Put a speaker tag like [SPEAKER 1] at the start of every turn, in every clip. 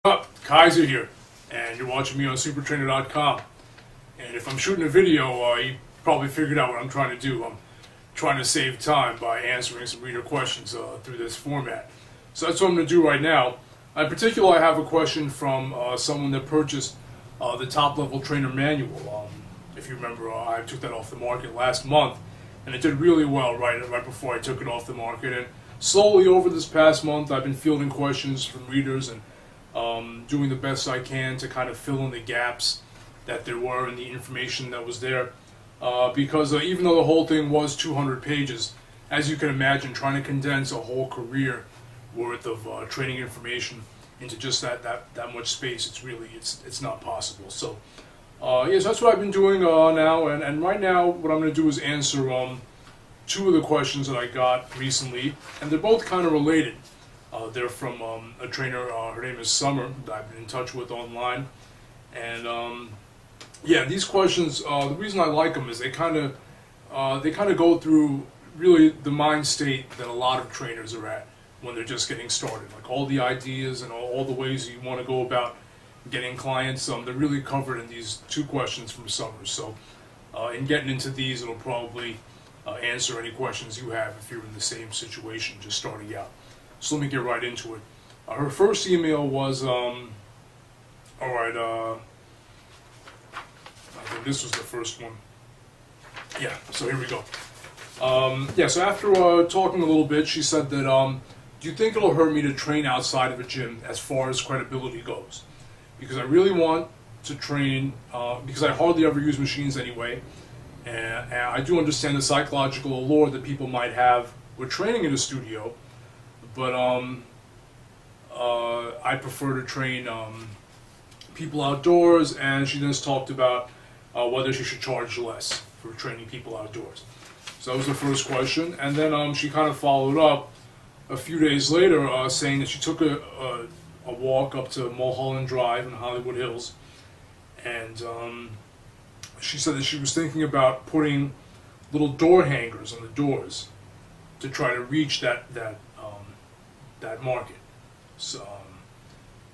[SPEAKER 1] Up, Kaiser here, and you're watching me on supertrainer.com. And if I'm shooting a video, you probably figured out what I'm trying to do. I'm trying to save time by answering some reader questions through this format. So that's what I'm going to do right now. In particular, I have a question from someone that purchased the top level trainer manual. If you remember, I took that off the market last month, and it did really well right before I took it off the market. And slowly over this past month, I've been fielding questions from readers and doing the best I can to kind of fill in the gaps that there were in the information that was there. Because even though the whole thing was 200 pages, as you can imagine, trying to condense a whole career worth of training information into just that much space, it's not possible. So yes, that's what I've been doing now, and right now what I'm going to do is answer two of the questions that I got recently, and they're both kind of related. They're from a trainer, her name is Summer, that I've been in touch with online. And yeah, these questions, the reason I like them is they kind of go through really the mind state that a lot of trainers are at when they're just getting started. Like all the ideas and all the ways you want to go about getting clients, they're really covered in these two questions from Summer. So in getting into these, it'll probably answer any questions you have if you're in the same situation just starting out. So let me get right into it. Her first email was, alright, I think this was the first one. Yeah, so here we go. Yeah, so after talking a little bit, she said that, do you think it'll hurt me to train outside of a gym as far as credibility goes? Because I really want to train, because I hardly ever use machines anyway, and I do understand the psychological allure that people might have with training in a studio, but I prefer to train people outdoors, and she just talked about whether she should charge less for training people outdoors. So that was the first question, and then she kind of followed up a few days later saying that she took a walk up to Mulholland Drive in Hollywood Hills, and she said that she was thinking about putting little door hangers on the doors to try to reach that market. So,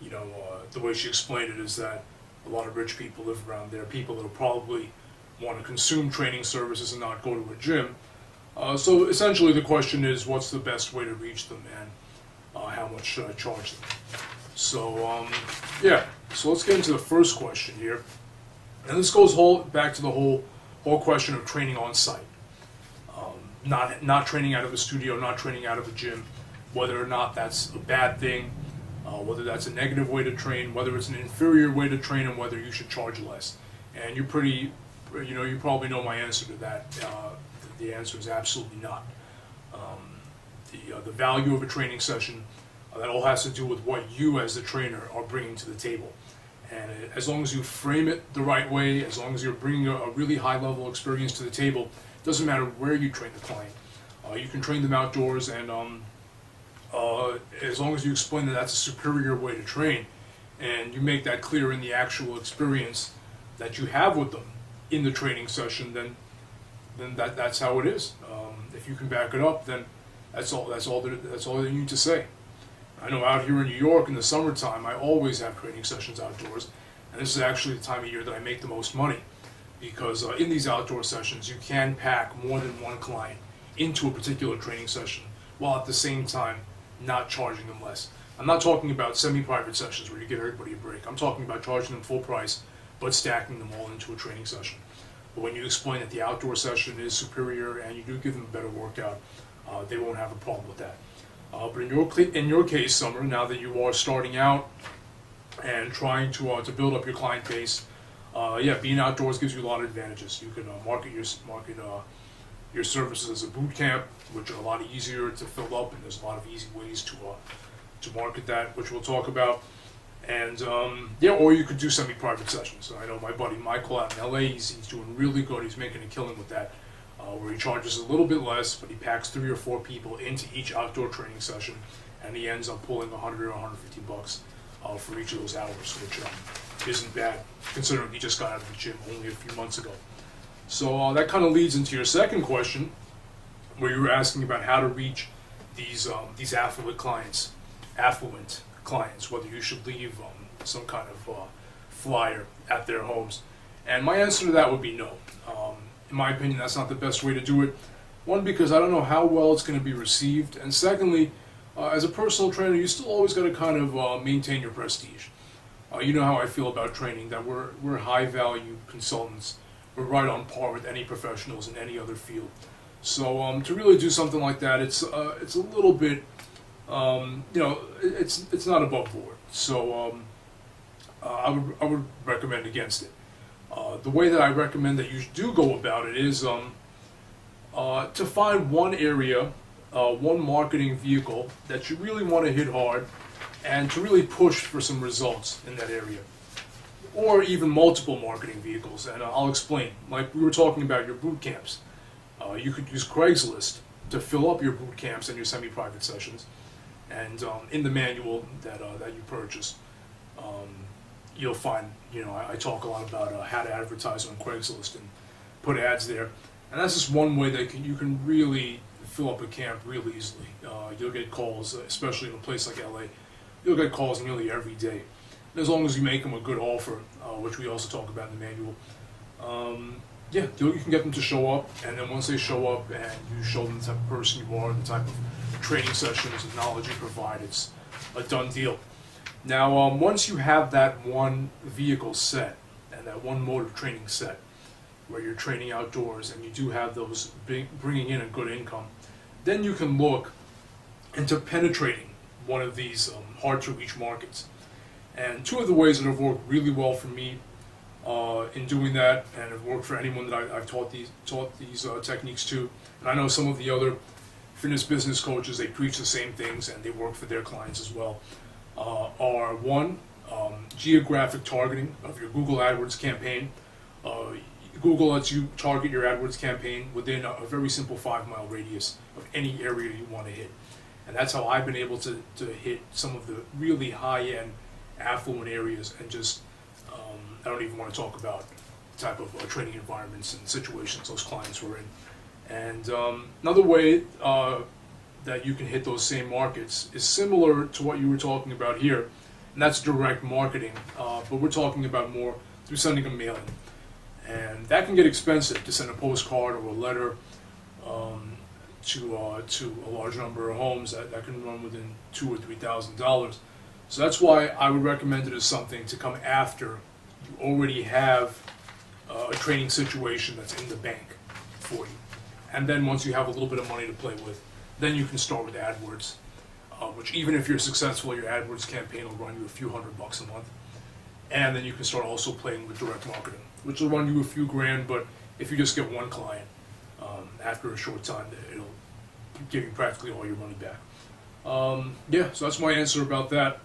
[SPEAKER 1] you know, the way she explained it is that a lot of rich people live around there, people that will probably want to consume training services and not go to a gym. So essentially the question is, what's the best way to reach them, and how much should I charge them? So, yeah, so let's get into the first question here. And this goes back to the whole question of training on site. Not training out of a studio, not training out of a gym, whether or not that's a bad thing, whether that's a negative way to train, whether it's an inferior way to train, and whether you should charge less. And you probably know my answer to that. The answer is absolutely not. The value of a training session, that all has to do with what you as the trainer are bringing to the table. And as long as you frame it the right way, as long as you're bringing a really high level experience to the table, it doesn't matter where you train the client. You can train them outdoors, and as long as you explain that that's a superior way to train, and you make that clear in the actual experience that you have with them in the training session, then that's how it is. If you can back it up, then that's all you need to say. I know out here in New York in the summertime, I always have training sessions outdoors, and this is actually the time of year that I make the most money, because in these outdoor sessions you can pack more than one client into a particular training session, while at the same time not charging them less. I'm not talking about semi-private sessions where you give everybody a break. I'm talking about charging them full price, but stacking them all into a training session. But when you explain that the outdoor session is superior and you do give them a better workout, they won't have a problem with that. But in your case, Summer, now that you are starting out and trying to build up your client base, yeah, being outdoors gives you a lot of advantages. You can market your services as a boot camp, which are a lot easier to fill up, and there's a lot of easy ways to market that, which we'll talk about. And yeah, or you could do semi-private sessions. I know my buddy Michael out in LA, he's doing really good. He's making a killing with that, where he charges a little bit less, but he packs 3 or 4 people into each outdoor training session, and he ends up pulling 100 or 150 bucks for each of those hours, which isn't bad, considering he just got out of the gym only a few months ago. So that kind of leads into your second question, where you were asking about how to reach these affluent clients. clients, whether you should leave some kind of flyer at their homes. And my answer to that would be no. In my opinion, that's not the best way to do it. One, because I don't know how well it's going to be received, and secondly, as a personal trainer, you still always got to kind of maintain your prestige. You know how I feel about training, that we're high-value consultants. We're right on par with any professionals in any other field. So to really do something like that, it's a little bit, it's not above board. So I would recommend against it. The way that I recommend that you do go about it is to find one area, one marketing vehicle that you really want to hit hard, and to really push for some results in that area. Or even multiple marketing vehicles, and I'll explain. Like we were talking about your boot camps. You could use Craigslist to fill up your boot camps and your semi-private sessions. And in the manual that you purchase, you'll find, I talk a lot about how to advertise on Craigslist and put ads there. And that's just one way that you can really fill up a camp real easily. You'll get calls, especially in a place like LA. You'll get calls nearly every day. And as long as you make them a good offer, which we also talk about in the manual, yeah, you can get them to show up. And then once they show up and you show them the type of person you are, the type of training sessions and knowledge you provide, it's a done deal. Now, once you have that one vehicle set and that one mode of training set, where you're training outdoors and you do have those bringing in a good income, then you can look into penetrating one of these hard-to-reach markets. And two of the ways that have worked really well for me in doing that, and have worked for anyone that I've taught these techniques to, and I know some of the other fitness business coaches, they preach the same things and they work for their clients as well, are one, geographic targeting of your Google AdWords campaign. Google lets you target your AdWords campaign within a very simple 5-mile radius of any area you want to hit. And that's how I've been able to hit some of the really high-end, affluent areas, and just, I don't even want to talk about the type of training environments and situations those clients were in. And another way that you can hit those same markets is similar to what you were talking about here, and that's direct marketing, but we're talking about more through sending a mailing. And that can get expensive, to send a postcard or a letter to a large number of homes. That can run within $2,000 or $3,000. So that's why I would recommend it as something to come after you already have a training situation that's in the bank for you. And then once you have a little bit of money to play with, then you can start with AdWords, which even if you're successful, your AdWords campaign will run you a few $100 a month. And then you can start also playing with direct marketing, which will run you a few grand, but if you just get one client, after a short time, it'll give you practically all your money back. Yeah, so that's my answer about that.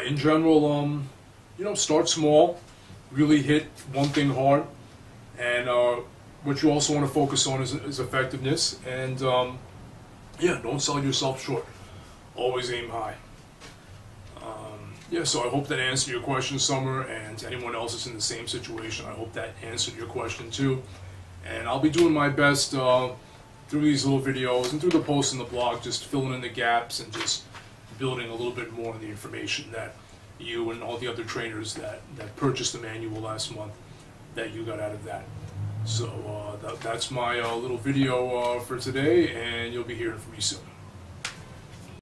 [SPEAKER 1] In general, start small, really hit one thing hard, and what you also want to focus on is effectiveness, and yeah, don't sell yourself short. Always aim high. Yeah, so I hope that answered your question, Summer, and to anyone else that's in the same situation, I hope that answered your question too. And I'll be doing my best through these little videos and through the posts in the blog, just filling in the gaps and just building a little bit more on the information that you and all the other trainers that purchased the manual last month, that you got out of that. So that's my little video for today, and you'll be hearing from me soon.